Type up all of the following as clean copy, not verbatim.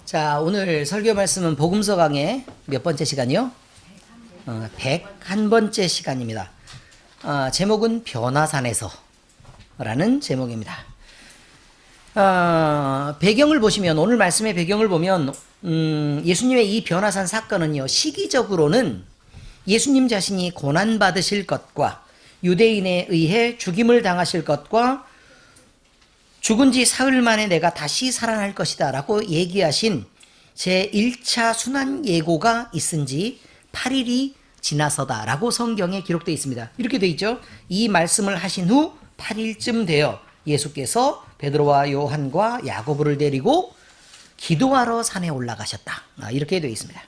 자, 오늘 설교 말씀은 복음서 강의 몇 번째 시간이요? 101번째 시간입니다. 제목은 변화산에서 라는 제목입니다. 배경을 보시면, 오늘 말씀의 배경을 보면 예수님의 이 변화산 사건은요, 시기적으로는 예수님 자신이 고난받으실 것과 유대인에 의해 죽임을 당하실 것과 죽은 지 사흘 만에 내가 다시 살아날 것이다 라고 얘기하신 제1차 순환 예고가 있은 지 8일이 지나서다 라고 성경에 기록되어 있습니다. 이렇게 되어 있죠. 이 말씀을 하신 후 8일쯤 되어 예수께서 베드로와 요한과 야고보를 데리고 기도하러 산에 올라가셨다. 이렇게 되어 있습니다.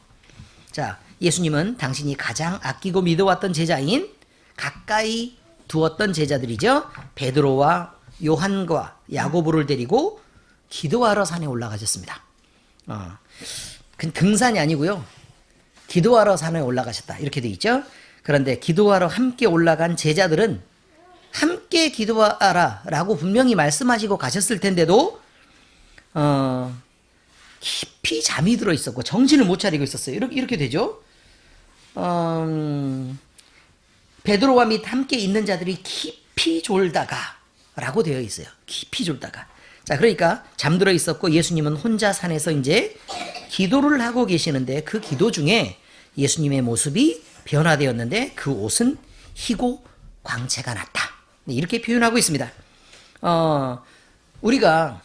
자, 예수님은 당신이 가장 아끼고 믿어왔던 제자인, 가까이 두었던 제자들이죠. 베드로와 요한과 야고보를 데리고 기도하러 산에 올라가셨습니다. 등산이 아니고요. 기도하러 산에 올라가셨다. 이렇게 되어 있죠. 그런데 기도하러 함께 올라간 제자들은 함께 기도하라 라고 분명히 말씀하시고 가셨을 텐데도 깊이 잠이 들어 있었고 정신을 못 차리고 있었어요. 이렇게 되죠. 베드로와 및 함께 있는 자들이 깊이 졸다가 라고 되어 있어요. 깊이 졸다가. 자, 그러니까 잠들어 있었고 예수님은 혼자 산에서 이제 기도를 하고 계시는데 그 기도 중에 예수님의 모습이 변화되었는데 그 옷은 희고 광채가 났다. 이렇게 표현하고 있습니다. 우리가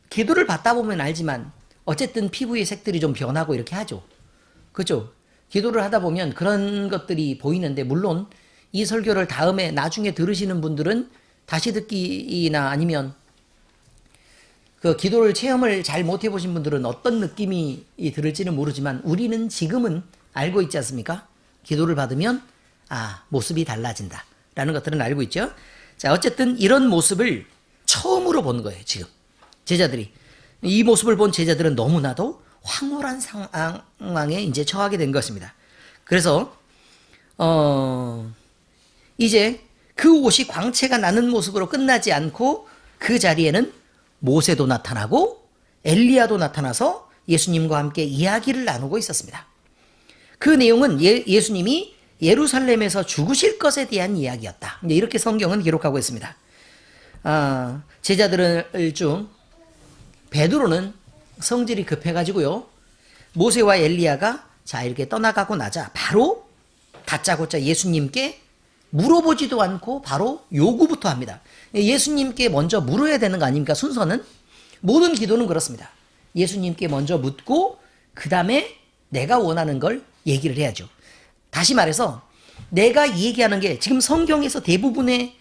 기도를 받다 보면 알지만 어쨌든 피부의 색들이 좀 변하고 이렇게 하죠. 그렇죠? 기도를 하다 보면 그런 것들이 보이는데, 물론 이 설교를 나중에 들으시는 분들은 다시 듣기나 아니면 그 기도를 체험을 잘 못 해보신 분들은 어떤 느낌이 들을지는 모르지만 우리는 지금은 알고 있지 않습니까? 기도를 받으면 모습이 달라진다 라는 것들은 알고 있죠. 자, 어쨌든 이런 모습을 처음으로 본 거예요. 지금 제자들이 이 모습을 본 제자들은 너무나도 황홀한 상황에 이제 처하게 된 것입니다. 그래서 이제 그 옷이 광채가 나는 모습으로 끝나지 않고 그 자리에는 모세도 나타나고 엘리야도 나타나서 예수님과 함께 이야기를 나누고 있었습니다. 그 내용은 예수님이 예루살렘에서 죽으실 것에 대한 이야기였다. 이렇게 성경은 기록하고 있습니다. 제자들 중 베드로는 성질이 급해가지고요, 모세와 엘리야가 이렇게 떠나가고 나자 바로 다짜고짜 예수님께 물어보지도 않고 바로 요구부터 합니다. 예수님께 먼저 물어야 되는 거 아닙니까? 순서는. 모든 기도는 그렇습니다. 예수님께 먼저 묻고 그 다음에 내가 원하는 걸 얘기를 해야죠. 다시 말해서 내가 얘기하는 게 지금 성경에서 대부분의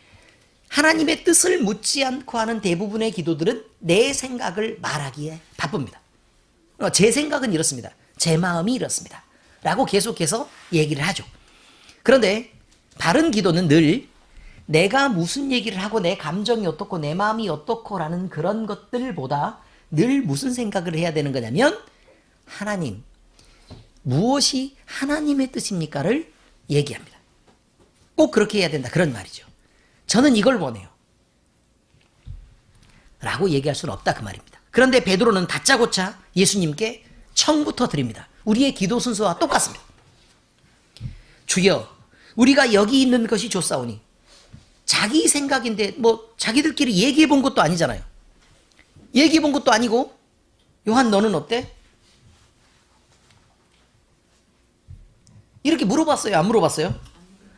하나님의 뜻을 묻지 않고 하는 대부분의 기도들은 내 생각을 말하기에 바쁩니다. 제 생각은 이렇습니다. 제 마음이 이렇습니다. 라고 계속해서 얘기를 하죠. 그런데 바른 기도는 늘 내가 무슨 얘기를 하고 내 감정이 어떻고 내 마음이 어떻고 라는 그런 것들보다 늘 무슨 생각을 해야 되는 거냐면, 하나님, 무엇이 하나님의 뜻입니까를 얘기합니다. 꼭 그렇게 해야 된다, 그런 말이죠. 저는 이걸 원해요 라고 얘기할 수는 없다, 그 말입니다. 그런데 베드로는 다짜고짜 예수님께 청부터 드립니다. 우리의 기도 순서와 똑같습니다. 주여, 우리가 여기 있는 것이 좋사오니. 자기 생각인데 자기들끼리 얘기해 본 것도 아니잖아요. 얘기해 본 것도 아니고. 요한, 너는 어때? 이렇게 물어봤어요, 안 물어봤어요?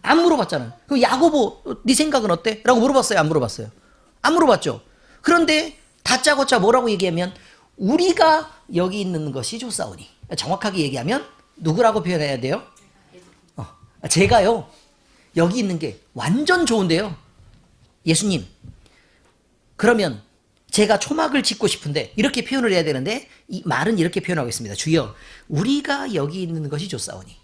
안 물어봤잖아요. 그럼 야고보, 네 생각은 어때? 라고 물어봤어요, 안 물어봤어요? 안 물어봤죠. 그런데 다짜고짜 뭐라고 얘기하면 우리가 여기 있는 것이 좋사오니. 정확하게 얘기하면 누구라고 표현해야 돼요? 제가요, 여기 있는 게 완전 좋은데요. 예수님, 그러면 제가 초막을 짓고 싶은데, 이렇게 표현을 해야 되는데 이 말은 이렇게 표현하고 있습니다. 주여, 우리가 여기 있는 것이 좋사오니.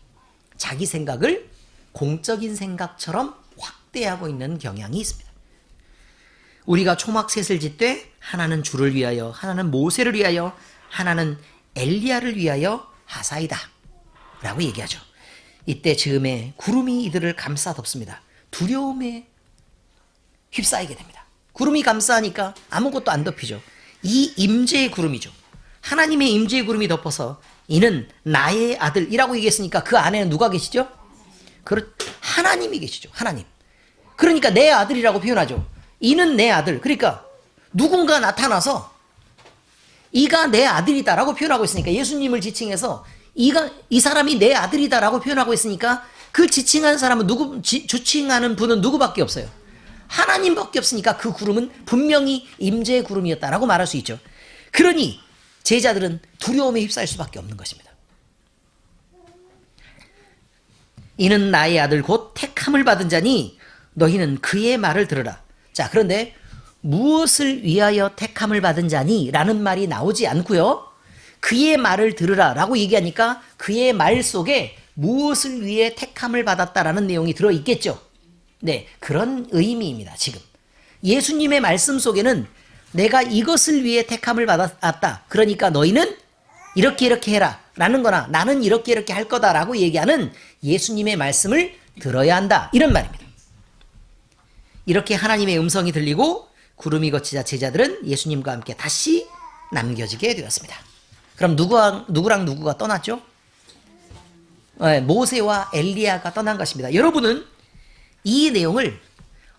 자기 생각을 공적인 생각처럼 확대하고 있는 경향이 있습니다. 우리가 초막셋을 짓되 하나는 주를 위하여, 하나는 모세를 위하여, 하나는 엘리야를 위하여 하사이다 라고 얘기하죠. 이때 즈음에 구름이 이들을 감싸 덮습니다. 두려움에 휩싸이게 됩니다. 구름이 감싸니까 아무것도 안 덮이죠. 이 임재의 구름이죠. 하나님의 임재의 구름이 덮어서 이는 나의 아들이라고 얘기했으니까 그 안에는 누가 계시죠? 하나님이 계시죠. 하나님. 그러니까 내 아들이라고 표현하죠. 이는 내 아들. 그러니까 누군가 나타나서 이가 내 아들이다라고 표현하고 있으니까, 예수님을 지칭해서 이 사람이 내 아들이다라고 표현하고 있으니까 그 지칭한 사람은 주칭하는 분은 누구밖에 없어요. 하나님밖에 없으니까 그 구름은 분명히 임재의 구름이었다라고 말할 수 있죠. 그러니 제자들은 두려움에 휩싸일 수밖에 없는 것입니다. 이는 나의 아들 곧 택함을 받은 자니 너희는 그의 말을 들으라. 자, 그런데 무엇을 위하여 택함을 받은 자니? 라는 말이 나오지 않고요. 그의 말을 들으라 라고 얘기하니까 그의 말 속에 무엇을 위해 택함을 받았다라는 내용이 들어있겠죠. 네, 그런 의미입니다. 지금 예수님의 말씀 속에는 내가 이것을 위해 택함을 받았다, 그러니까 너희는 이렇게 이렇게 해라 라는 거나 나는 이렇게 이렇게 할 거다 라고 얘기하는 예수님의 말씀을 들어야 한다, 이런 말입니다. 이렇게 하나님의 음성이 들리고 구름이 거치자 제자들은 예수님과 함께 다시 남겨지게 되었습니다. 그럼 누구랑 누구가 떠났죠? 모세와 엘리야가 떠난 것입니다. 여러분은 이 내용을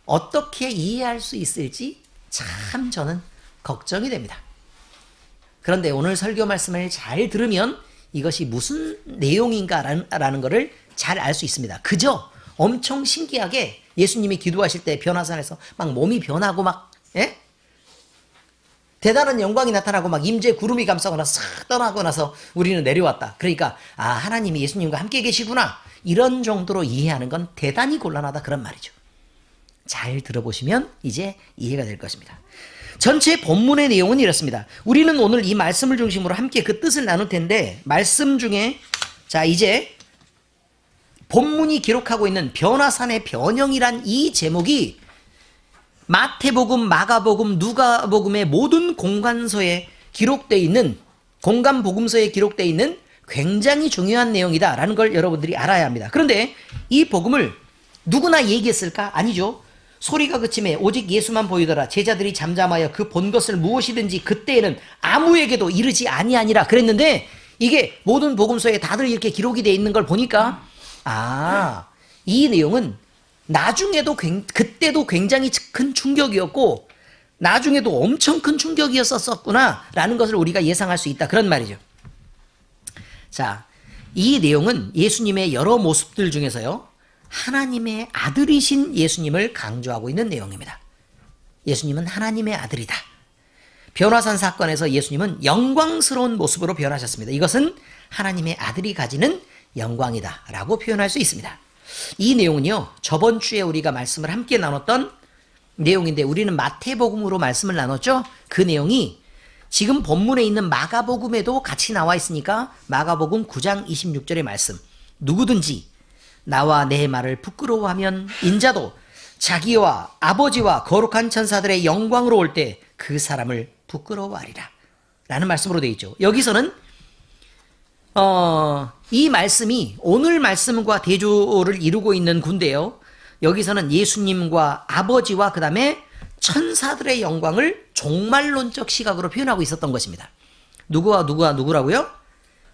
어떻게 이해할 수 있을지 참 저는 걱정이 됩니다. 그런데 오늘 설교 말씀을 잘 들으면 이것이 무슨 내용인가라는 것을 잘 알 수 있습니다. 그저 엄청 신기하게 예수님이 기도하실 때 변화산에서 막 몸이 변하고 막 대단한 영광이 나타나고 막 임재 구름이 감싸거나 싹 떠나고 나서 우리는 내려왔다. 그러니까 하나님이 예수님과 함께 계시구나, 이런 정도로 이해하는 건 대단히 곤란하다, 그런 말이죠. 잘 들어보시면 이제 이해가 될 것입니다. 전체 본문의 내용은 이렇습니다. 우리는 오늘 이 말씀을 중심으로 함께 그 뜻을 나눌 텐데, 말씀 중에 자 이제 본문이 기록하고 있는 변화산의 변형이란 이 제목이 마태복음, 마가복음, 누가복음의 모든 공간서에 기록되어 있는, 공간복음서에 기록되어 있는 굉장히 중요한 내용이다라는 걸 여러분들이 알아야 합니다. 그런데 이 복음을 누구나 얘기했을까? 아니죠. 소리가 그침에 오직 예수만 보이더라. 제자들이 잠잠하여 그 본 것을 무엇이든지 그때에는 아무에게도 이르지 아니하니라 그랬는데, 이게 모든 복음서에 다들 이렇게 기록이 되어 있는 걸 보니까 이 내용은 나중에도 그때도 굉장히 큰 충격이었고 나중에도 엄청 큰 충격이었었구나 라는 것을 우리가 예상할 수 있다, 그런 말이죠. 자, 이 내용은 예수님의 여러 모습들 중에서요, 하나님의 아들이신 예수님을 강조하고 있는 내용입니다. 예수님은 하나님의 아들이다. 변화산 사건에서 예수님은 영광스러운 모습으로 변하셨습니다. 이것은 하나님의 아들이 가지는 영광이다 라고 표현할 수 있습니다. 이 내용은요, 저번 주에 우리가 말씀을 함께 나눴던 내용인데, 우리는 마태복음으로 말씀을 나눴죠. 그 내용이 지금 본문에 있는 마가복음에도 같이 나와 있으니까 마가복음 9장 26절의 말씀, 누구든지 나와 내 말을 부끄러워하면 인자도 자기와 아버지와 거룩한 천사들의 영광으로 올 때 그 사람을 부끄러워하리라 라는 말씀으로 되어 있죠. 여기서는 이 말씀이 오늘 말씀과 대조를 이루고 있는 군데요, 여기서는 예수님과 아버지와 그 다음에 천사들의 영광을 종말론적 시각으로 표현하고 있었던 것입니다. 누구라고요?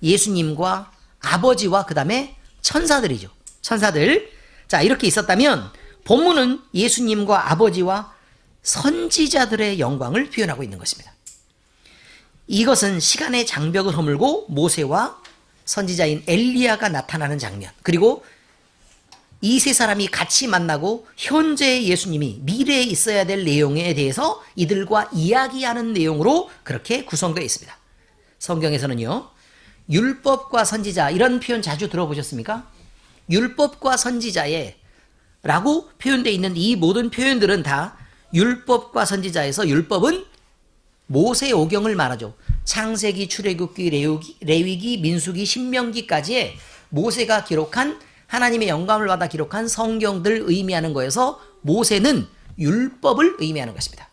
예수님과 아버지와 그 다음에 천사들이죠. 천사들. 자, 이렇게 있었다면 본문은 예수님과 아버지와 선지자들의 영광을 표현하고 있는 것입니다. 이것은 시간의 장벽을 허물고 모세와 선지자인 엘리야가 나타나는 장면, 그리고 이 세 사람이 같이 만나고 현재의 예수님이 미래에 있어야 될 내용에 대해서 이들과 이야기하는 내용으로 그렇게 구성되어 있습니다. 성경에서는요, 율법과 선지자 이런 표현 자주 들어보셨습니까? 율법과 선지자에 라고 표현되어 있는 이 모든 표현들은 다 율법과 선지자에서, 율법은 모세오경을 말하죠. 창세기, 출애굽기, 레위기, 민수기, 신명기까지의 모세가 기록한, 하나님의 영감을 받아 기록한 성경들 의미하는 거여서 모세는 율법을 의미하는 것입니다.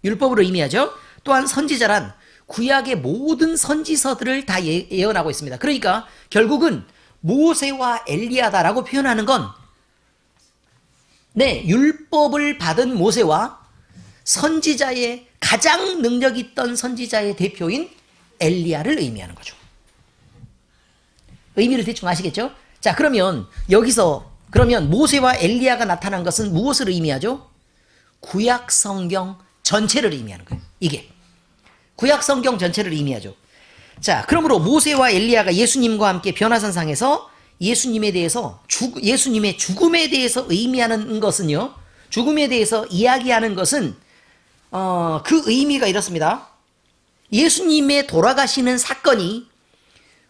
율법을 의미하죠. 또한 선지자란 구약의 모든 선지서들을 다 예언하고 있습니다. 그러니까 결국은 모세와 엘리야다라고 표현하는 건 율법을 받은 모세와 선지자의 가장 능력 있던 선지자의 대표인 엘리야를 의미하는 거죠. 의미를 대충 아시겠죠? 자, 그러면 여기서 그러면 모세와 엘리야가 나타난 것은 무엇을 의미하죠? 구약 성경 전체를 의미하는 거예요. 이게 구약 성경 전체를 의미하죠. 자, 그러므로 모세와 엘리야가 예수님과 함께 변화산상에서 예수님에 대해서 예수님의 죽음에 대해서 의미하는 것은요. 죽음에 대해서 이야기하는 것은 그 의미가 이렇습니다. 예수님의 돌아가시는 사건이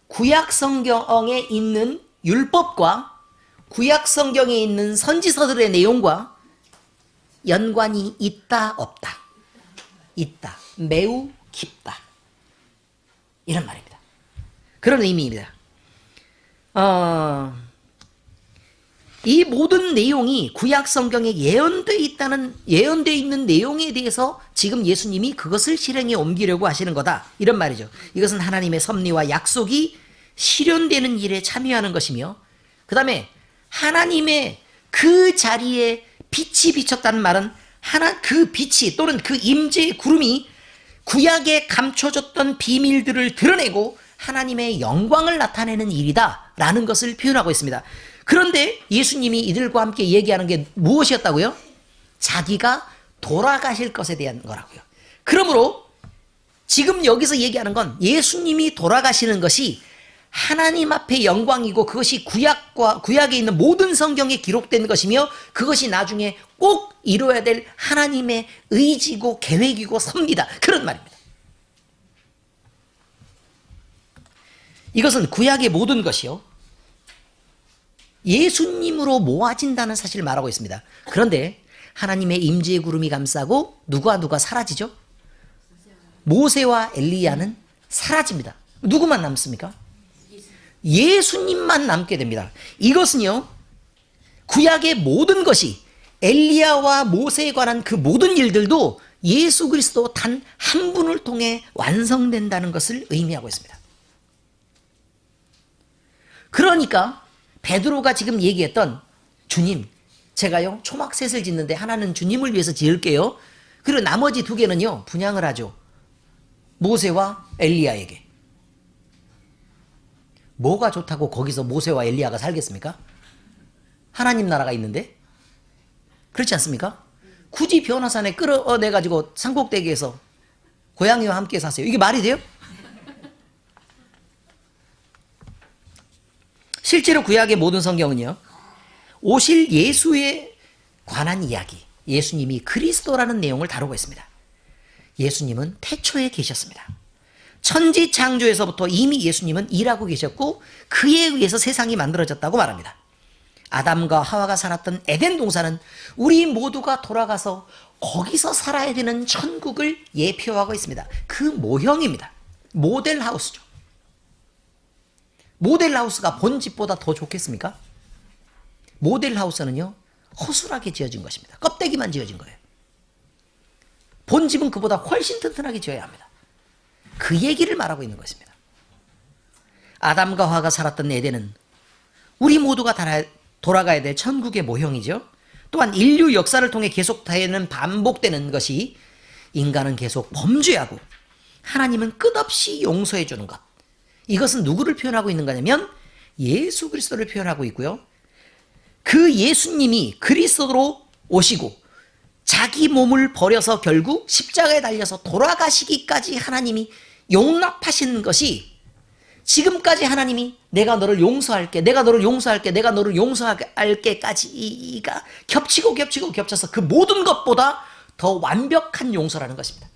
구약 성경에 있는 율법과 구약 성경에 있는 선지서들의 내용과 연관이 있다 없다. 있다. 매우 깊다. 이런 말입니다. 그런 의미입니다. 이 모든 내용이 구약 성경에 예언되어 있는 내용에 대해서 지금 예수님이 그것을 실행에 옮기려고 하시는 거다. 이런 말이죠. 이것은 하나님의 섭리와 약속이 실현되는 일에 참여하는 것이며, 그 다음에 하나님의 그 자리에 빛이 비쳤다는 말은 그 빛이 또는 그 임재의 구름이 구약에 감춰졌던 비밀들을 드러내고 하나님의 영광을 나타내는 일이다 라는 것을 표현하고 있습니다. 그런데 예수님이 이들과 함께 얘기하는 게 무엇이었다고요? 자기가 돌아가실 것에 대한 거라고요. 그러므로 지금 여기서 얘기하는 건 예수님이 돌아가시는 것이 하나님 앞의 영광이고, 그것이 구약에 있는 모든 성경에 기록된 것이며, 그것이 나중에 꼭 이루어야 될 하나님의 의지고 계획이고 섭니다. 그런 말입니다. 이것은 구약의 모든 것이요 예수님으로 모아진다는 사실을 말하고 있습니다. 그런데 하나님의 임재의 구름이 감싸고 누가 사라지죠? 모세와 엘리야는 사라집니다. 누구만 남습니까? 예수님만 남게 됩니다. 이것은요, 구약의 모든 것이 엘리야와 모세에 관한 그 모든 일들도 예수 그리스도 단 한 분을 통해 완성된다는 것을 의미하고 있습니다. 그러니까 베드로가 지금 얘기했던, 주님, 제가요 초막셋을 짓는데 하나는 주님을 위해서 지을게요. 그리고 나머지 두 개는요 분양을 하죠. 모세와 엘리야에게. 뭐가 좋다고 거기서 모세와 엘리야가 살겠습니까? 하나님 나라가 있는데? 그렇지 않습니까? 굳이 변화산에 끌어내가지고 산꼭대기에서 고양이와 함께 사세요. 이게 말이 돼요? 실제로 구약의 모든 성경은요, 오실 예수에 관한 이야기, 예수님이 그리스도라는 내용을 다루고 있습니다. 예수님은 태초에 계셨습니다. 천지 창조에서부터 이미 예수님은 일하고 계셨고, 그에 의해서 세상이 만들어졌다고 말합니다. 아담과 하와가 살았던 에덴 동산은 우리 모두가 돌아가서 거기서 살아야 되는 천국을 예표하고 있습니다. 그 모형입니다. 모델하우스죠. 모델하우스가 본집보다 더 좋겠습니까? 모델하우스는요 허술하게 지어진 것입니다. 껍데기만 지어진 거예요. 본집은 그보다 훨씬 튼튼하게 지어야 합니다. 그 얘기를 말하고 있는 것입니다. 아담과 하와가 살았던 에덴은 우리 모두가 돌아가야 될 천국의 모형이죠. 또한 인류 역사를 통해 계속되는 반복되는 것이, 인간은 계속 범죄하고 하나님은 끝없이 용서해 주는 것. 이것은 누구를 표현하고 있는 거냐면 예수 그리스도를 표현하고 있고요. 그 예수님이 그리스도로 오시고 자기 몸을 버려서 결국 십자가에 달려서 돌아가시기까지 하나님이 용납하신 것이, 지금까지 하나님이 내가 너를 용서할게, 내가 너를 용서할게, 내가 너를 용서할게까지가 겹쳐서 그 모든 것보다 더 완벽한 용서라는 것입니다.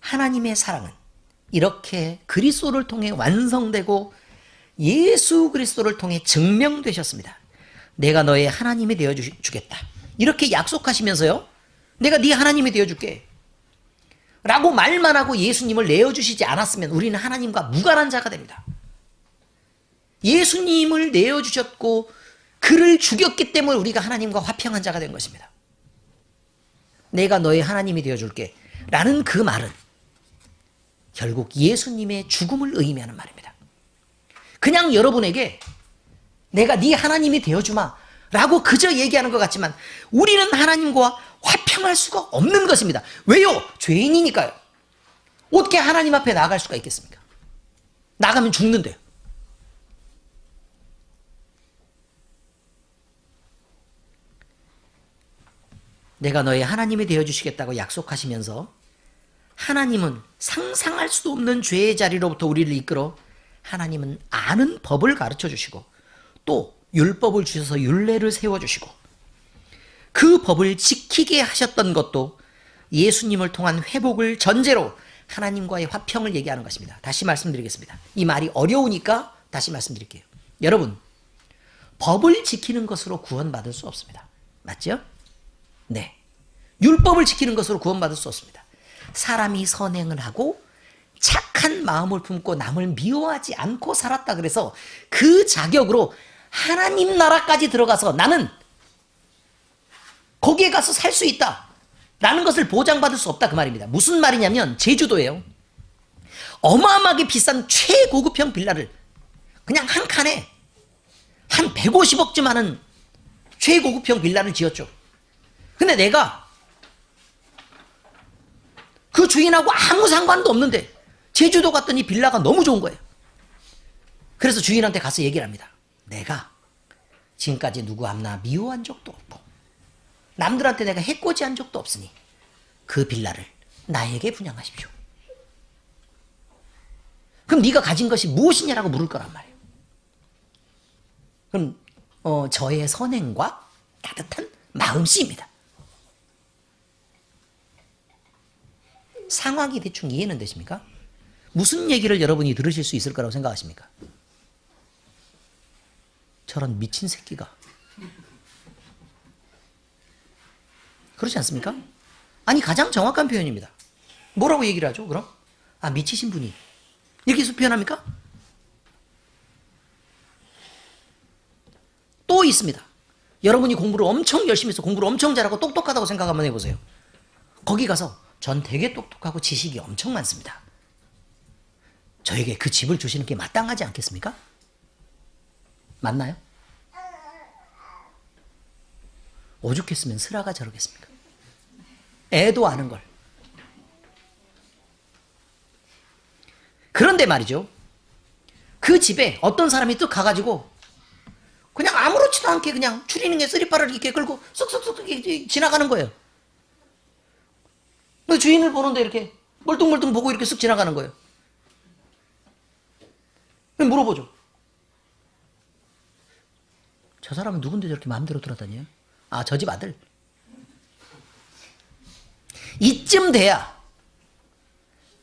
하나님의 사랑은 이렇게 그리스도를 통해 완성되고 예수 그리스도를 통해 증명되셨습니다. 내가 너의 하나님이 되어주겠다. 이렇게 약속하시면서요, 내가 네 하나님이 되어줄게 라고 말만 하고 예수님을 내어주시지 않았으면 우리는 하나님과 무관한 자가 됩니다. 예수님을 내어주셨고 그를 죽였기 때문에 우리가 하나님과 화평한 자가 된 것입니다. 내가 너의 하나님이 되어줄게 라는 그 말은 결국 예수님의 죽음을 의미하는 말입니다. 그냥 여러분에게 내가 네 하나님이 되어주마 라고 그저 얘기하는 것 같지만 우리는 하나님과 화평할 수가 없는 것입니다. 왜요? 죄인이니까요. 어떻게 하나님 앞에 나아갈 수가 있겠습니까? 나가면 죽는데요. 내가 너의 하나님이 되어주시겠다고 약속하시면서 하나님은 상상할 수도 없는 죄의 자리로부터 우리를 이끌어 하나님은 아는 법을 가르쳐 주시고 또 율법을 주셔서 율례를 세워주시고 그 법을 지키게 하셨던 것도 예수님을 통한 회복을 전제로 하나님과의 화평을 얘기하는 것입니다. 다시 말씀드리겠습니다. 이 말이 어려우니까 다시 말씀드릴게요. 여러분, 법을 지키는 것으로 구원받을 수 없습니다. 맞죠? 네. 율법을 지키는 것으로 구원받을 수 없습니다. 사람이 선행을 하고 착한 마음을 품고 남을 미워하지 않고 살았다 그래서 그 자격으로 하나님 나라까지 들어가서 나는 거기에 가서 살 수 있다 라는 것을 보장받을 수 없다 그 말입니다. 무슨 말이냐면 제주도에요. 어마어마하게 비싼 최고급형 빌라를 그냥 한 칸에 한 150억쯤 하는 최고급형 빌라를 지었죠. 근데 내가 그 주인하고 아무 상관도 없는데 제주도 갔더니 빌라가 너무 좋은 거예요. 그래서 주인한테 가서 얘기를 합니다. 내가 지금까지 누구 하나 미워한 적도 없고 남들한테 내가 해코지한 적도 없으니 그 빌라를 나에게 분양하십시오. 그럼 네가 가진 것이 무엇이냐라고 물을 거란 말이에요. 그럼 저의 선행과 따뜻한 마음씨입니다. 상황이 대충 이해는 되십니까? 무슨 얘기를 여러분이 들으실 수 있을 거라고 생각하십니까? 저런 미친 새끼가. 그렇지 않습니까? 아니 가장 정확한 표현입니다. 뭐라고 얘기를 하죠 그럼? 아 미치신 분이. 이렇게 해서 표현합니까? 또 있습니다. 여러분이 공부를 엄청 열심히 해서 공부를 엄청 잘하고 똑똑하다고 생각 한번 해보세요. 거기 가서 전 되게 똑똑하고 지식이 엄청 많습니다. 저에게 그 집을 주시는 게 마땅하지 않겠습니까? 맞나요? 오죽했으면 슬아가 저러겠습니까? 애도 아는 걸. 그런데 말이죠. 그 집에 어떤 사람이 또 가가지고 그냥 아무렇지도 않게 그냥 추리닝에 쓰리바를 이렇게 끌고 쑥쑥쑥 이렇게 지나가는 거예요. 주인을 보는데 이렇게 멀뚱멀뚱 보고 이렇게 쓱 지나가는 거예요. 물어보죠. 저 사람은 누군데 저렇게 마음대로 돌아다녀요? 아, 저 집 아들. 이쯤 돼야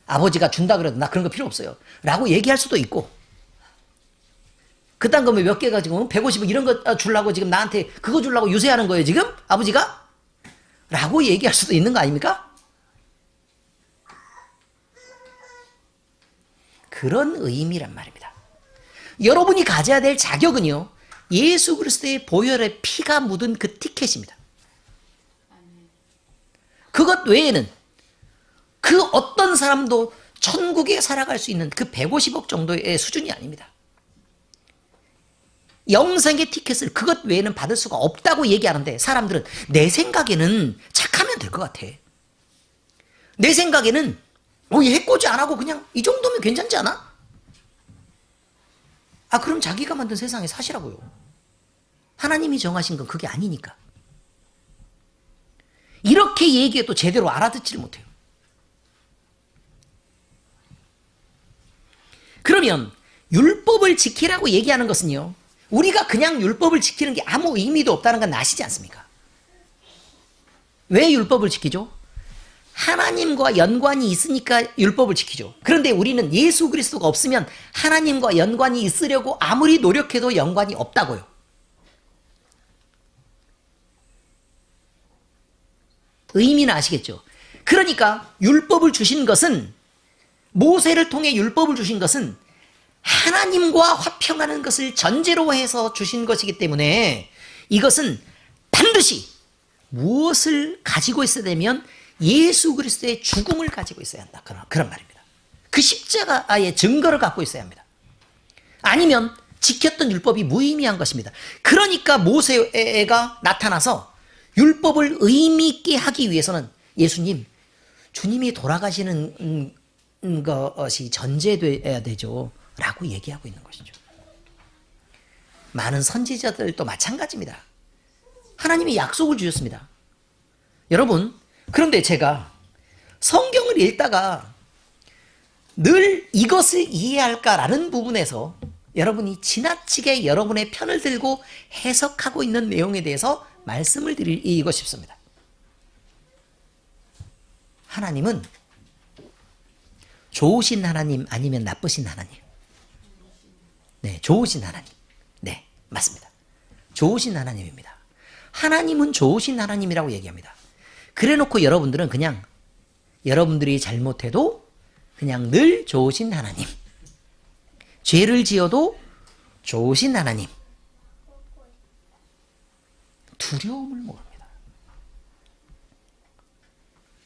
아버지가 준다 그래도 나 그런 거 필요 없어요 라고 얘기할 수도 있고, 그딴 거 몇 개 가지고 150억 이런 거 주려고 지금 나한테 그거 주려고 유세하는 거예요 지금 아버지가? 라고 얘기할 수도 있는 거 아닙니까? 그런 의미란 말입니다. 여러분이 가져야 될 자격은요, 예수 그리스도의 보혈의 피가 묻은 그 티켓입니다. 그것 외에는 그 어떤 사람도 천국에 살아갈 수 있는 그 150억 정도의 수준이 아닙니다. 영생의 티켓을 그것 외에는 받을 수가 없다고 얘기하는데, 사람들은 내 생각에는 착하면 될 것 같아. 내 생각에는 해코지 안 하고 그냥 이 정도면 괜찮지 않아? 아, 그럼 자기가 만든 세상에 사시라고요. 하나님이 정하신 건 그게 아니니까. 이렇게 얘기해도 제대로 알아듣지를 못해요. 그러면 율법을 지키라고 얘기하는 것은요, 우리가 그냥 율법을 지키는 게 아무 의미도 없다는 건 아시지 않습니까? 왜 율법을 지키죠? 하나님과 연관이 있으니까 율법을 지키죠. 그런데 우리는 예수 그리스도가 없으면 하나님과 연관이 있으려고 아무리 노력해도 연관이 없다고요. 의미는 아시겠죠? 그러니까 율법을 주신 것은, 모세를 통해 율법을 주신 것은 하나님과 화평하는 것을 전제로 해서 주신 것이기 때문에 이것은 반드시 무엇을 가지고 있어야 되면 예수 그리스도의 죽음을 가지고 있어야 한다. 그런 말입니다. 그 십자가의 증거를 갖고 있어야 합니다. 아니면 지켰던 율법이 무의미한 것입니다. 그러니까 모세가 나타나서 율법을 의미 있게 하기 위해서는 예수님, 주님이 돌아가시는 것이 전제돼야 되죠 라고 얘기하고 있는 것이죠. 많은 선지자들도 마찬가지입니다. 하나님이 약속을 주셨습니다. 여러분, 그런데 제가 성경을 읽다가 늘 이것을 이해할까라는 부분에서 여러분이 지나치게 여러분의 편을 들고 해석하고 있는 내용에 대해서 말씀을 드리고 싶습니다. 하나님은 좋으신 하나님 아니면 나쁘신 하나님? 네, 좋으신 하나님. 네, 맞습니다. 좋으신 하나님입니다. 하나님은 좋으신 하나님이라고 얘기합니다. 그래 놓고 여러분들은 그냥 여러분들이 잘못해도 그냥 늘 좋으신 하나님, 죄를 지어도 좋으신 하나님, 두려움을 모릅니다.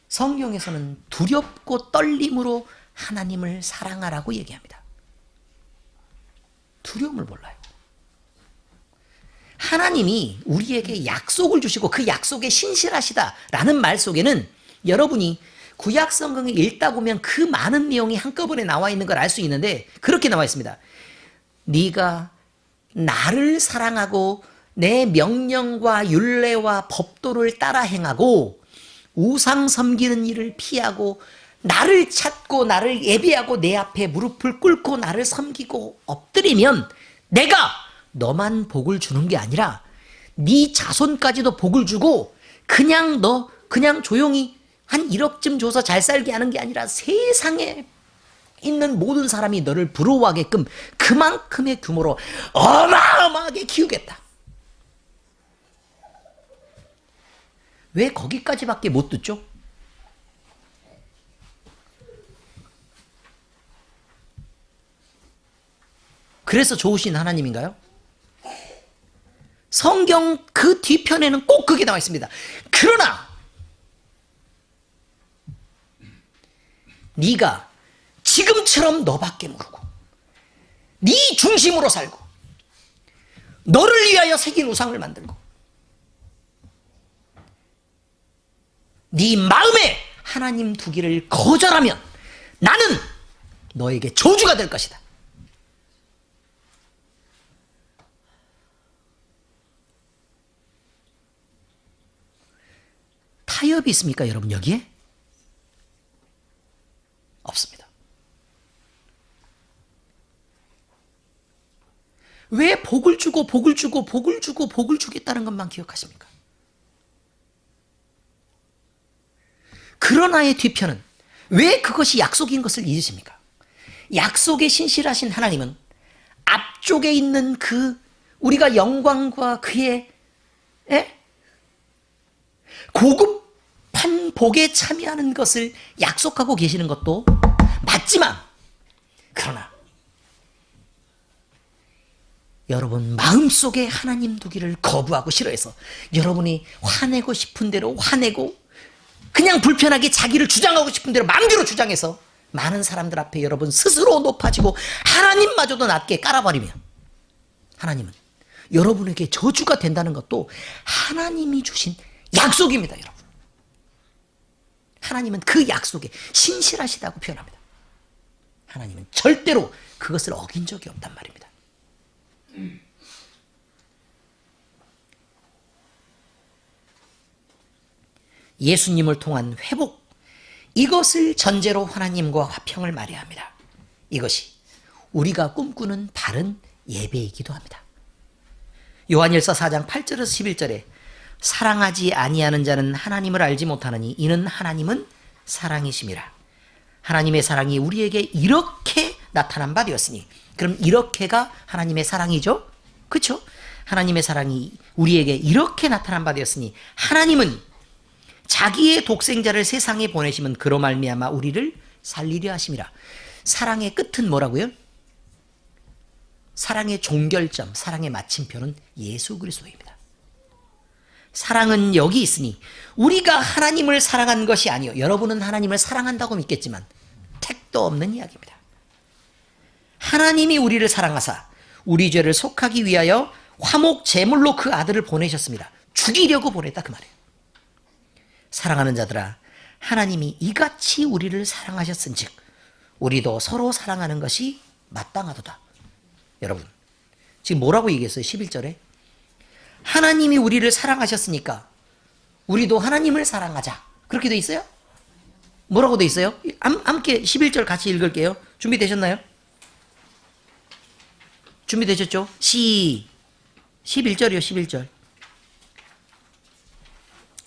성경에서는 두렵고 떨림으로 하나님을 사랑하라고 얘기합니다. 두려움을 몰라요. 하나님이 우리에게 약속을 주시고 그 약속에 신실하시다라는 말 속에는 여러분이 구약 성경을 읽다 보면 그 많은 내용이 한꺼번에 나와 있는 걸 알 수 있는데 그렇게 나와 있습니다. 네가 나를 사랑하고 내 명령과 율례와 법도를 따라 행하고 우상 섬기는 일을 피하고 나를 찾고 나를 예배하고 내 앞에 무릎을 꿇고 나를 섬기고 엎드리면 내가 너만 복을 주는 게 아니라 네 자손까지도 복을 주고 그냥 조용히 한 1억쯤 줘서 잘 살게 하는 게 아니라 세상에 있는 모든 사람이 너를 부러워하게끔 그만큼의 규모로 어마어마하게 키우겠다. 왜 거기까지밖에 못 듣죠? 그래서 좋으신 하나님인가요? 성경 그 뒤편에는 꼭 그게 나와 있습니다. 그러나 네가 지금처럼 너밖에 모르고 네 중심으로 살고 너를 위하여 새긴 우상을 만들고 네 마음에 하나님 두기를 거절하면 나는 너에게 저주가 될 것이다. 타협이 있습니까, 여러분, 여기에? 없습니다. 왜 복을 주고 복을 주고 복을 주고 복을 주겠다는 것만 기억하십니까? 그러나의 뒤편은 왜 그것이 약속인 것을 잊으십니까? 약속에 신실하신 하나님은 앞쪽에 있는 그 우리가 영광과 그의 고급한 복에 참여하는 것을 약속하고 계시는 것도 맞지만 그러나 여러분 마음속에 하나님 두기를 거부하고 싫어해서 여러분이 화내고 싶은 대로 화내고 그냥 불편하게 자기를 주장하고 싶은 대로 마음대로 주장해서 많은 사람들 앞에 여러분 스스로 높아지고 하나님마저도 낮게 깔아버리면 하나님은 여러분에게 저주가 된다는 것도 하나님이 주신 약속입니다, 여러분. 하나님은 그 약속에 신실하시다고 표현합니다. 하나님은 절대로 그것을 어긴 적이 없단 말입니다. 예수님을 통한 회복, 이것을 전제로 하나님과 화평을 말해야 합니다. 이것이 우리가 꿈꾸는 바른 예배이기도 합니다. 요한일서 4장 8절에서 11절에 사랑하지 아니하는 자는 하나님을 알지 못하느니 이는 하나님은 사랑이심이라. 하나님의 사랑이 우리에게 이렇게 나타난 바 되었으니, 그럼 이렇게가 하나님의 사랑이죠? 그렇죠? 하나님의 사랑이 우리에게 이렇게 나타난 바 되었으니 하나님은 자기의 독생자를 세상에 보내시면 그로 말미암아 우리를 살리려 하심이라. 사랑의 끝은 뭐라고요? 사랑의 종결점, 사랑의 마침표는 예수 그리스도입니다. 사랑은 여기 있으니 우리가 하나님을 사랑한 것이 아니요, 여러분은 하나님을 사랑한다고 믿겠지만 택도 없는 이야기입니다. 하나님이 우리를 사랑하사 우리 죄를 속하기 위하여 화목 제물로 그 아들을 보내셨습니다. 죽이려고 보냈다 그 말이에요. 사랑하는 자들아, 하나님이 이같이 우리를 사랑하셨은즉 우리도 서로 사랑하는 것이 마땅하도다. 여러분, 지금 뭐라고 얘기했어요? 11절에 하나님이 우리를 사랑하셨으니까 우리도 하나님을 사랑하자. 그렇게 돼 있어요? 뭐라고 돼 있어요? 함께 11절 같이 읽을게요. 준비되셨나요? 준비되셨죠? 11절이요. 11절.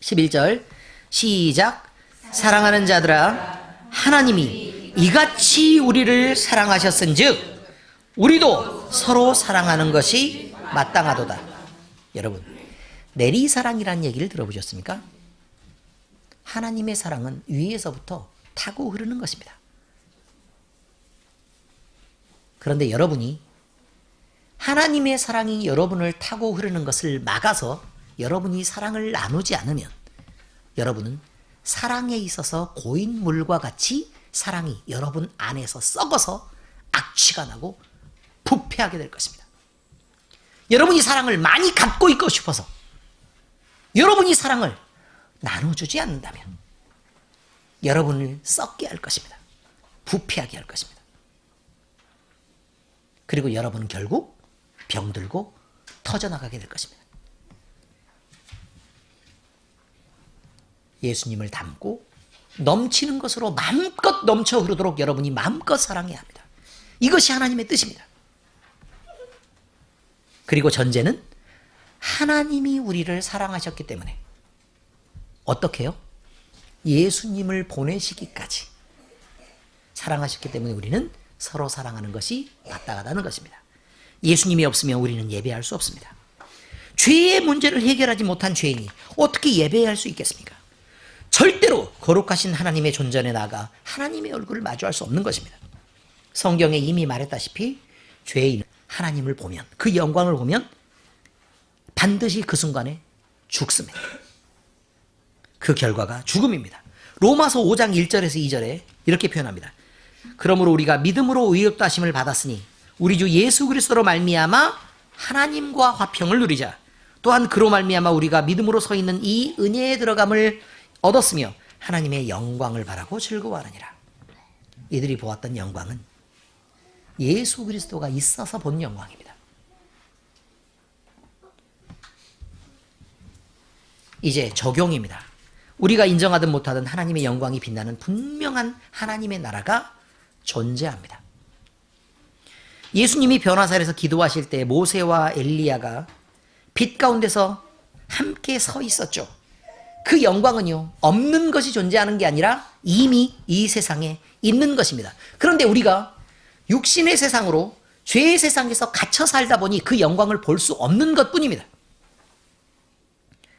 11절 시작. 사랑하는 자들아, 하나님이 이같이 우리를 사랑하셨은즉 우리도 서로 사랑하는 것이 마땅하도다. 여러분, 내리사랑이라는 얘기를 들어보셨습니까? 하나님의 사랑은 위에서부터 타고 흐르는 것입니다. 그런데 여러분이 하나님의 사랑이 여러분을 타고 흐르는 것을 막아서 여러분이 사랑을 나누지 않으면 여러분은 사랑에 있어서 고인물과 같이 사랑이 여러분 안에서 썩어서 악취가 나고 부패하게 될 것입니다. 여러분이 사랑을 많이 갖고 있고 싶어서 여러분이 사랑을 나눠주지 않는다면 여러분을 썩게 할 것입니다. 부패하게 할 것입니다. 그리고 여러분은 결국 병들고 터져나가게 될 것입니다. 예수님을 닮고 넘치는 것으로 마음껏 넘쳐 흐르도록 여러분이 마음껏 사랑해야 합니다. 이것이 하나님의 뜻입니다. 그리고 전제는 하나님이 우리를 사랑하셨기 때문에 어떻게 해요? 예수님을 보내시기까지 사랑하셨기 때문에 우리는 서로 사랑하는 것이 마땅하다는 것입니다. 예수님이 없으면 우리는 예배할 수 없습니다. 죄의 문제를 해결하지 못한 죄인이 어떻게 예배할 수 있겠습니까? 절대로 거룩하신 하나님의 존전에 나아가 하나님의 얼굴을 마주할 수 없는 것입니다. 성경에 이미 말했다시피 죄인은 하나님을 보면, 그 영광을 보면 반드시 그 순간에 죽습니다. 그 결과가 죽음입니다. 로마서 5장 1절에서 2절에 이렇게 표현합니다. 그러므로 우리가 믿음으로 의롭다 하심을 받았으니 우리 주 예수 그리스도로 말미암아 하나님과 화평을 누리자. 또한 그로 말미암아 우리가 믿음으로 서 있는 이 은혜에 들어감을 얻었으며 하나님의 영광을 바라고 즐거워하느니라. 이들이 보았던 영광은 예수 그리스도가 있어서 본 영광입니다. 이제 적용입니다. 우리가 인정하든 못하든 하나님의 영광이 빛나는 분명한 하나님의 나라가 존재합니다. 예수님이 변화살에서 기도하실 때 모세와 엘리야가 빛 가운데서 함께 서 있었죠. 그 영광은요, 없는 것이 존재하는 게 아니라 이미 이 세상에 있는 것입니다. 그런데 우리가 육신의 세상으로 죄의 세상에서 갇혀 살다 보니 그 영광을 볼 수 없는 것뿐입니다.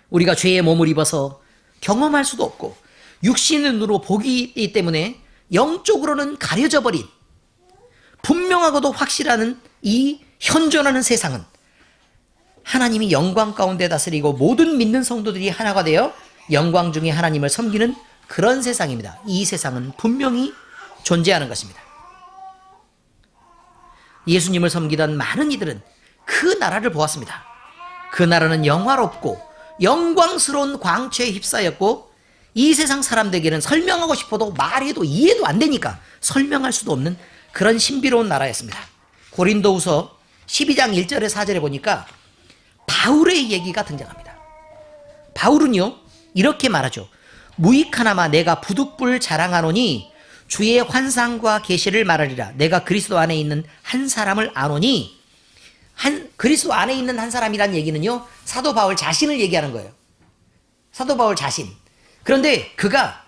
우리가 죄의 몸을 입어서 경험할 수도 없고 육신의 눈으로 보기 때문에 영적으로는 가려져 버린 분명하고도 확실한 이 현존하는 세상은 하나님이 영광 가운데 다스리고 모든 믿는 성도들이 하나가 되어 영광 중에 하나님을 섬기는 그런 세상입니다. 이 세상은 분명히 존재하는 것입니다. 예수님을 섬기던 많은 이들은 그 나라를 보았습니다. 그 나라는 영화롭고 영광스러운 광채에 휩싸였고 이 세상 사람들에게는 설명하고 싶어도 말해도 이해도 안 되니까 설명할 수도 없는 그런 신비로운 나라였습니다. 고린도후서 12장 1절에 4절에 보니까 바울의 얘기가 등장합니다. 바울은요 이렇게 말하죠. 무익하나마 내가 부득불 자랑하노니 주의 환상과 계시를 말하리라. 내가 그리스도 안에 있는 한 사람을 아노니, 그리스도 안에 있는 한 사람이란 얘기는요 사도 바울 자신을 얘기하는 거예요. 사도 바울 자신. 그런데 그가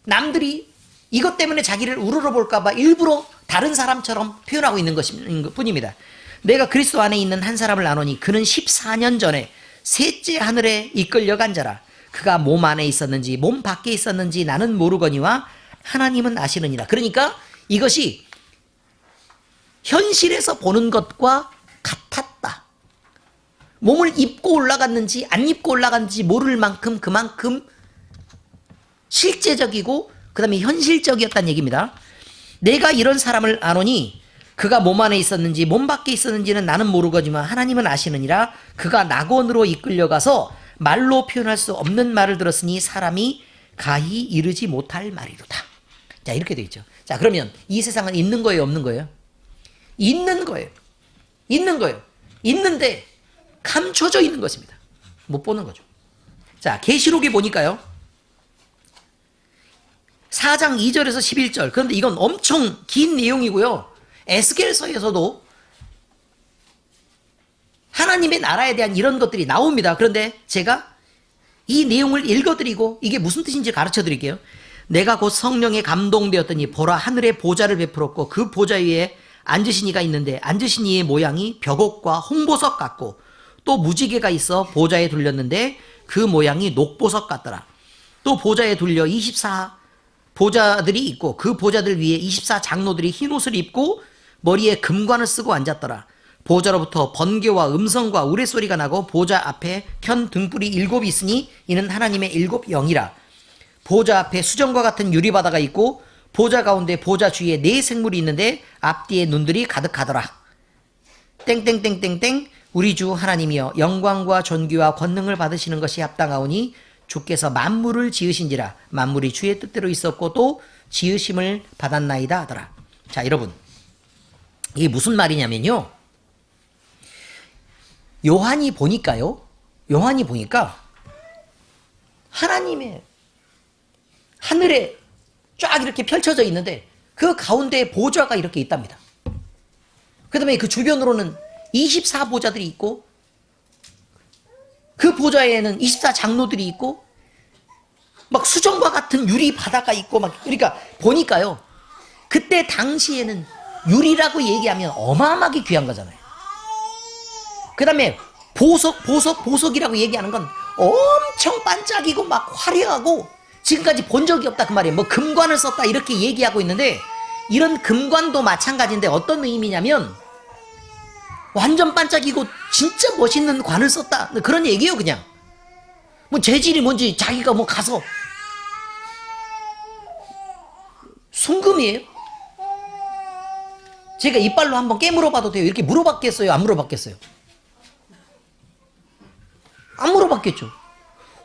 남들이 이것 때문에 자기를 우러러볼까 봐 일부러 다른 사람처럼 표현하고 있는 것뿐입니다. 내가 그리스도 안에 있는 한 사람을 아노니 그는 14년 전에 셋째 하늘에 이끌려간 자라. 그가 몸 안에 있었는지 몸 밖에 있었는지 나는 모르거니와 하나님은 아시느니라. 그러니까 이것이 현실에서 보는 것과 같았다. 몸을 입고 올라갔는지 안 입고 올라갔는지 모를 만큼 그만큼 실제적이고 그 다음에 현실적이었다는 얘기입니다. 내가 이런 사람을 아노니 그가 몸 안에 있었는지 몸 밖에 있었는지는 나는 모르거니와 하나님은 아시느니라. 그가 낙원으로 이끌려가서 말로 표현할 수 없는 말을 들었으니 사람이 가히 이르지 못할 말이로다. 자, 이렇게 돼 있죠. 자, 그러면 이 세상은 있는 거예요, 없는 거예요? 있는 거예요. 있는 거예요. 있는데 감춰져 있는 것입니다. 못 보는 거죠. 자, 계시록에 보니까요. 4장 2절에서 11절. 그런데 이건 엄청 긴 내용이고요. 에스겔서에서도 하나님의 나라에 대한 이런 것들이 나옵니다. 그런데 제가 이 내용을 읽어드리고 이게 무슨 뜻인지 가르쳐 드릴게요. 내가 곧 성령에 감동되었더니 보라 하늘에 보좌를 베풀었고 그 보좌 위에 앉으신 이가 있는데 앉으신 이의 모양이 벽옥과 홍보석 같고 또 무지개가 있어 보좌에 둘렸는데 그 모양이 녹보석 같더라. 또 보좌에 둘려 24 보좌들이 있고 그 보좌들 위에 24 장로들이 흰옷을 입고 머리에 금관을 쓰고 앉았더라. 보좌로부터 번개와 음성과 우레소리가 나고 보좌 앞에 켠 등불이 7이 있으니 이는 하나님의 7 영이라. 보좌 앞에 수정과 같은 유리바다가 있고 보좌 가운데 보좌 주위에 4 생물이 있는데 앞뒤에 눈들이 가득하더라. 땡땡땡땡땡 우리 주 하나님이여 영광과 존귀와 권능을 받으시는 것이 합당하오니 주께서 만물을 지으신지라. 만물이 주의 뜻대로 있었고 또 지으심을 받았나이다 하더라. 자, 여러분, 이게 무슨 말이냐면요, 요한이 보니까 하나님의 하늘에 쫙 이렇게 펼쳐져 있는데 그 가운데에 보좌가 이렇게 있답니다. 그 다음에 그 주변으로는 24 보좌들이 있고 그 보좌에는 24 장로들이 있고 막 수정과 같은 유리 바다가 있고 막, 그러니까 보니까요, 그때 당시에는 유리라고 얘기하면 어마어마하게 귀한 거잖아요. 그 다음에 보석이라고 얘기하는 건 엄청 반짝이고 막 화려하고 지금까지 본 적이 없다 그 말이에요. 뭐 금관을 썼다 이렇게 얘기하고 있는데 이런 금관도 마찬가지인데 어떤 의미냐면 완전 반짝이고 진짜 멋있는 관을 썼다 그런 얘기예요. 그냥 뭐 재질이 뭔지 자기가 뭐 가서 순금이에요. 제가 이빨로 한번 깨물어 봐도 돼요. 이렇게 물어봤겠어요? 안 물어봤겠어요? 안 물어봤겠죠.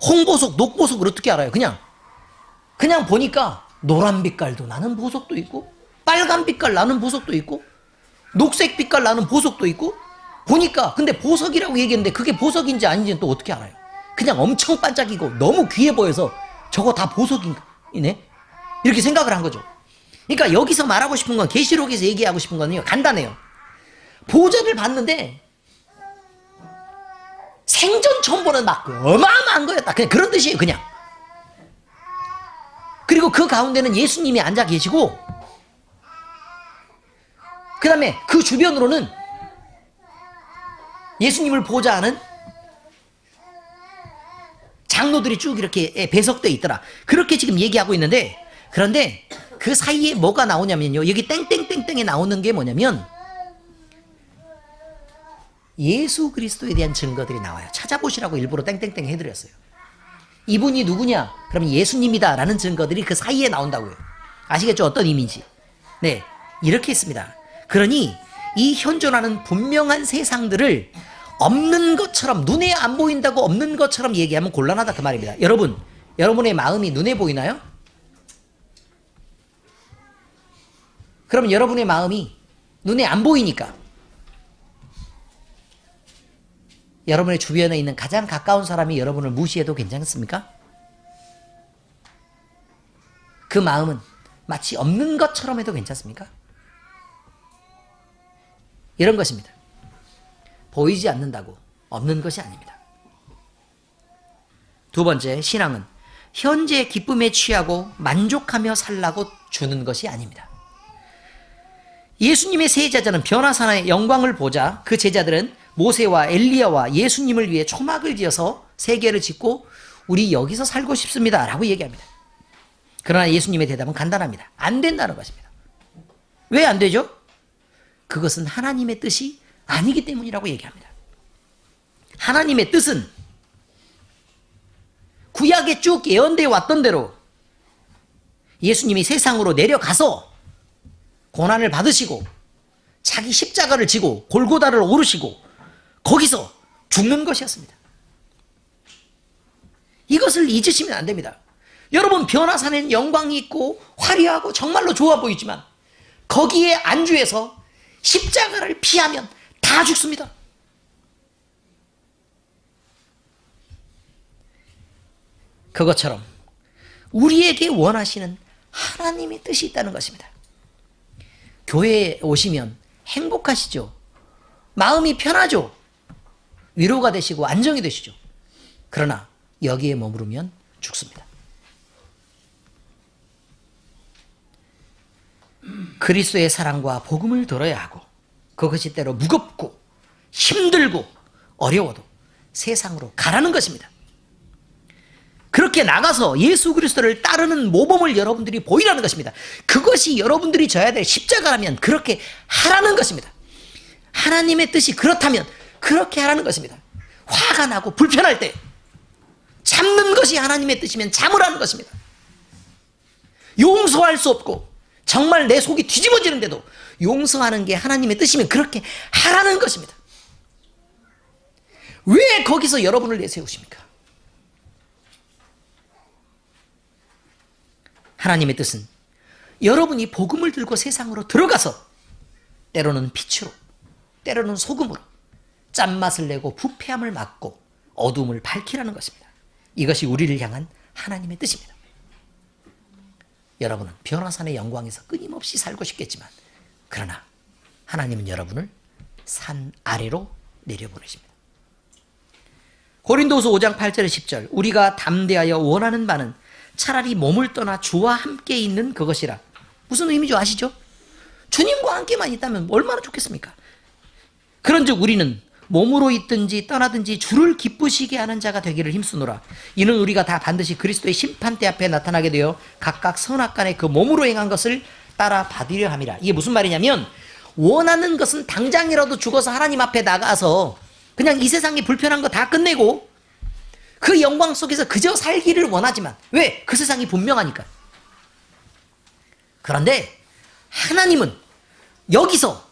홍보석, 녹보석을 어떻게 알아요? 그냥 보니까 노란 빛깔도 나는 보석도 있고 빨간 빛깔 나는 보석도 있고 녹색 빛깔 나는 보석도 있고 보니까, 근데 보석이라고 얘기했는데 그게 보석인지 아닌지는 또 어떻게 알아요? 그냥 엄청 반짝이고 너무 귀해 보여서 저거 다 보석이네? 이렇게 생각을 한 거죠. 그러니까 여기서 말하고 싶은 건, 계시록에서 얘기하고 싶은 거는요, 간단해요. 보좌를 봤는데 생전 처음 보는 막 어마어마한 거였다. 그냥 그런 뜻이에요. 그냥. 그리고 그 가운데는 예수님이 앉아 계시고 그 다음에 그 주변으로는 예수님을 보자 하는 장로들이 쭉 이렇게 배석되어 있더라. 그렇게 지금 얘기하고 있는데, 그런데 그 사이에 뭐가 나오냐면요, 여기 땡땡땡땡에 나오는 게 뭐냐면 예수 그리스도에 대한 증거들이 나와요. 찾아보시라고 일부러 땡땡땡 해드렸어요. 이분이 누구냐? 그러면 예수님이다 라는 증거들이 그 사이에 나온다고요. 아시겠죠? 어떤 의미인지. 네, 이렇게 했습니다. 그러니 이 현존하는 분명한 세상들을 없는 것처럼, 눈에 안 보인다고 없는 것처럼 얘기하면 곤란하다 그 말입니다. 여러분, 여러분의 마음이 눈에 보이나요? 그러면 여러분의 마음이 눈에 안 보이니까 여러분의 주변에 있는 가장 가까운 사람이 여러분을 무시해도 괜찮습니까? 그 마음은 마치 없는 것처럼 해도 괜찮습니까? 이런 것입니다. 보이지 않는다고 없는 것이 아닙니다. 두 번째, 신앙은 현재의 기쁨에 취하고 만족하며 살라고 주는 것이 아닙니다. 예수님의 세 제자는 변화산의 영광을 보자 그 제자들은 모세와 엘리야와 예수님을 위해 초막을 지어서 세계를 짓고 우리 여기서 살고 싶습니다 라고 얘기합니다. 그러나 예수님의 대답은 간단합니다. 안 된다는 것입니다. 왜 안 되죠? 그것은 하나님의 뜻이 아니기 때문이라고 얘기합니다. 하나님의 뜻은 구약에 쭉 예언되어 왔던 대로 예수님이 세상으로 내려가서 고난을 받으시고 자기 십자가를 지고 골고다를 오르시고 거기서 죽는 것이었습니다. 이것을 잊으시면 안 됩니다. 여러분, 변화산에는 영광이 있고 화려하고 정말로 좋아 보이지만 거기에 안주해서 십자가를 피하면 다 죽습니다. 그것처럼 우리에게 원하시는 하나님의 뜻이 있다는 것입니다. 교회에 오시면 행복하시죠? 마음이 편하죠? 위로가 되시고 안정이 되시죠? 그러나 여기에 머무르면 죽습니다. 그리스도의 사랑과 복음을 들어야 하고 그것이 때로 무겁고 힘들고 어려워도 세상으로 가라는 것입니다. 그렇게 나가서 예수 그리스도를 따르는 모범을 여러분들이 보이라는 것입니다. 그것이 여러분들이 져야 될 십자가라면 그렇게 하라는 것입니다. 하나님의 뜻이 그렇다면 그렇게 하라는 것입니다. 화가 나고 불편할 때 참는 것이 하나님의 뜻이면 참으라는 것입니다. 용서할 수 없고 정말 내 속이 뒤집어지는데도 용서하는 게 하나님의 뜻이면 그렇게 하라는 것입니다. 왜 거기서 여러분을 내세우십니까? 하나님의 뜻은 여러분이 복음을 들고 세상으로 들어가서 때로는 빛으로, 때로는 소금으로 짠맛을 내고 부패함을 막고 어둠을 밝히라는 것입니다. 이것이 우리를 향한 하나님의 뜻입니다. 여러분은 변화산의 영광에서 끊임없이 살고 싶겠지만 그러나 하나님은 여러분을 산 아래로 내려보내십니다. 고린도후서 5장 8절에 10절 우리가 담대하여 원하는 바는 차라리 몸을 떠나 주와 함께 있는 그것이라. 무슨 의미죠? 아시죠? 주님과 함께만 있다면 얼마나 좋겠습니까? 그런즉 우리는 몸으로 있든지 떠나든지 주를 기쁘시게 하는 자가 되기를 힘쓰노라. 이는 우리가 다 반드시 그리스도의 심판대 앞에 나타나게 되어 각각 선악간에 그 몸으로 행한 것을 따라 받으려 함이라. 이게 무슨 말이냐면 원하는 것은 당장이라도 죽어서 하나님 앞에 나가서 그냥 이 세상에 불편한 거 다 끝내고 그 영광 속에서 그저 살기를 원하지만 왜? 그 세상이 분명하니까. 그런데 하나님은 여기서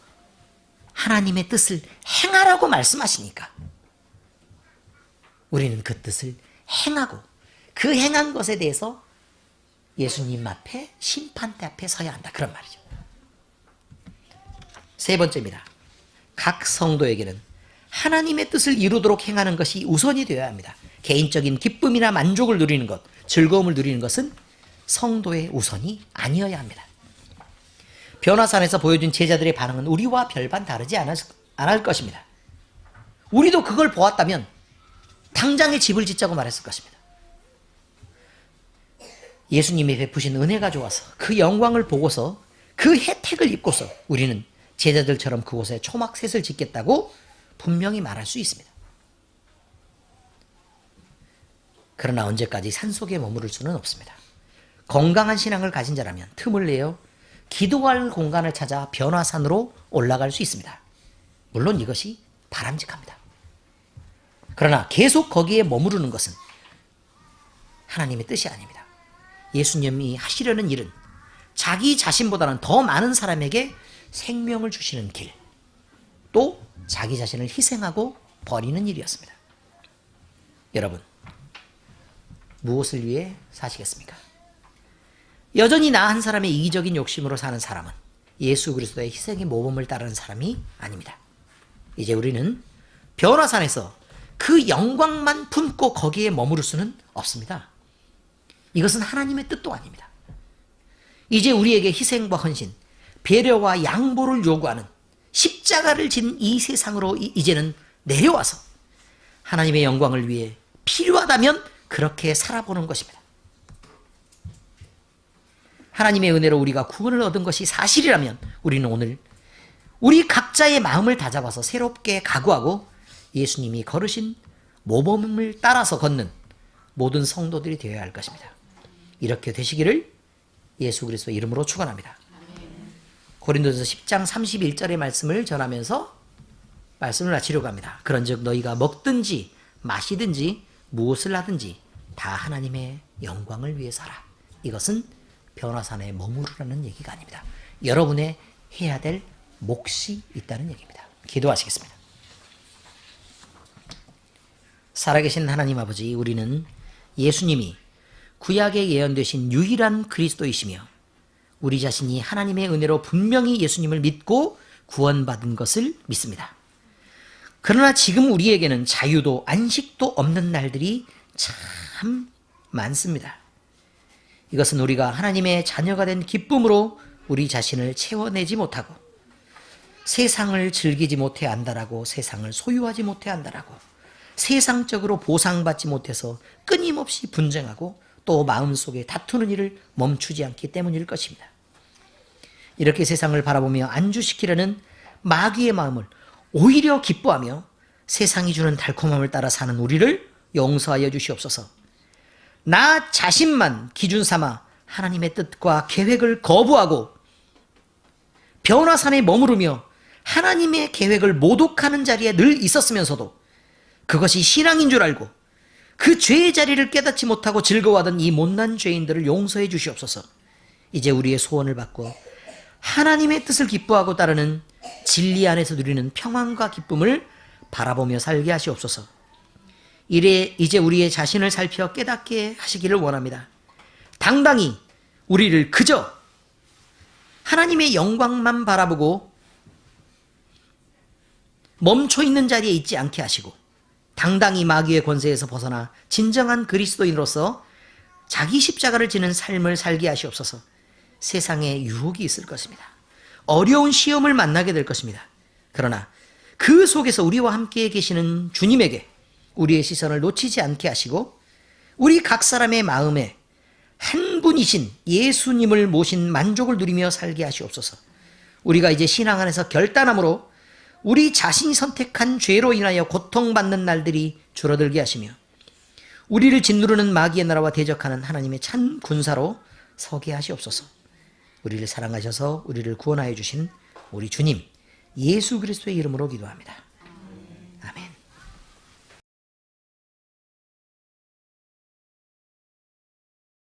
하나님의 뜻을 행하라고 말씀하시니까 우리는 그 뜻을 행하고 그 행한 것에 대해서 예수님 앞에 심판대 앞에 서야 한다. 그런 말이죠. 세 번째입니다. 각 성도에게는 하나님의 뜻을 이루도록 행하는 것이 우선이 되어야 합니다. 개인적인 기쁨이나 만족을 누리는 것, 즐거움을 누리는 것은 성도의 우선이 아니어야 합니다. 변화산에서 보여준 제자들의 반응은 우리와 별반 다르지 않을 것입니다. 우리도 그걸 보았다면 당장에 집을 짓자고 말했을 것입니다. 예수님이 베푸신 은혜가 좋아서 그 영광을 보고서 그 혜택을 입고서 우리는 제자들처럼 그곳에 초막셋을 짓겠다고 분명히 말할 수 있습니다. 그러나 언제까지 산속에 머무를 수는 없습니다. 건강한 신앙을 가진 자라면 틈을 내어 기도할 공간을 찾아 변화산으로 올라갈 수 있습니다. 물론 이것이 바람직합니다. 그러나 계속 거기에 머무르는 것은 하나님의 뜻이 아닙니다. 예수님이 하시려는 일은 자기 자신보다는 더 많은 사람에게 생명을 주시는 길, 또 자기 자신을 희생하고 버리는 일이었습니다. 여러분, 무엇을 위해 사시겠습니까? 여전히 나 한 사람의 이기적인 욕심으로 사는 사람은 예수 그리스도의 희생의 모범을 따르는 사람이 아닙니다. 이제 우리는 변화산에서 그 영광만 품고 거기에 머무를 수는 없습니다. 이것은 하나님의 뜻도 아닙니다. 이제 우리에게 희생과 헌신, 배려와 양보를 요구하는 십자가를 진 이 세상으로 이제는 내려와서 하나님의 영광을 위해 필요하다면 그렇게 살아보는 것입니다. 하나님의 은혜로 우리가 구원을 얻은 것이 사실이라면 우리는 오늘 우리 각자의 마음을 다잡아서 새롭게 각오하고 예수님이 걸으신 모범을 따라서 걷는 모든 성도들이 되어야 할 것입니다. 이렇게 되시기를 예수 그리스도 이름으로 축원합니다. 고린도전서 10장 31절의 말씀을 전하면서 말씀을 마치려고 합니다. 그런즉 너희가 먹든지 마시든지 무엇을 하든지 다 하나님의 영광을 위해서 하라. 이것은 변화산에 머무르라는 얘기가 아닙니다. 여러분의 해야 될 몫이 있다는 얘기입니다. 기도하시겠습니다. 살아계신 하나님 아버지, 우리는 예수님이 구약에 예언되신 유일한 그리스도이시며 우리 자신이 하나님의 은혜로 분명히 예수님을 믿고 구원받은 것을 믿습니다. 그러나 지금 우리에게는 자유도 안식도 없는 날들이 참 많습니다. 이것은 우리가 하나님의 자녀가 된 기쁨으로 우리 자신을 채워내지 못하고 세상을 즐기지 못해 한다라고 세상을 소유하지 못해 한다라고 세상적으로 보상받지 못해서 끊임없이 분쟁하고 또 마음속에 다투는 일을 멈추지 않기 때문일 것입니다. 이렇게 세상을 바라보며 안주시키려는 마귀의 마음을 오히려 기뻐하며 세상이 주는 달콤함을 따라 사는 우리를 용서하여 주시옵소서. 나 자신만 기준 삼아 하나님의 뜻과 계획을 거부하고 변화산에 머무르며 하나님의 계획을 모독하는 자리에 늘 있었으면서도 그것이 신앙인 줄 알고 그 죄의 자리를 깨닫지 못하고 즐거워하던 이 못난 죄인들을 용서해 주시옵소서. 이제 우리의 소원을 받고 하나님의 뜻을 기뻐하고 따르는 진리 안에서 누리는 평안과 기쁨을 바라보며 살게 하시옵소서. 이제 우리의 자신을 살펴 깨닫게 하시기를 원합니다. 당당히 우리를 그저 하나님의 영광만 바라보고 멈춰 있는 자리에 있지 않게 하시고 당당히 마귀의 권세에서 벗어나 진정한 그리스도인으로서 자기 십자가를 지는 삶을 살게 하시옵소서. 세상에 유혹이 있을 것입니다. 어려운 시험을 만나게 될 것입니다. 그러나 그 속에서 우리와 함께 계시는 주님에게 우리의 시선을 놓치지 않게 하시고 우리 각 사람의 마음에 한 분이신 예수님을 모신 만족을 누리며 살게 하시옵소서. 우리가 이제 신앙 안에서 결단함으로 우리 자신이 선택한 죄로 인하여 고통받는 날들이 줄어들게 하시며 우리를 짓누르는 마귀의 나라와 대적하는 하나님의 찬 군사로 서게 하시옵소서. 우리를 사랑하셔서 우리를 구원하여 주신 우리 주님 예수 그리스도의 이름으로 기도합니다.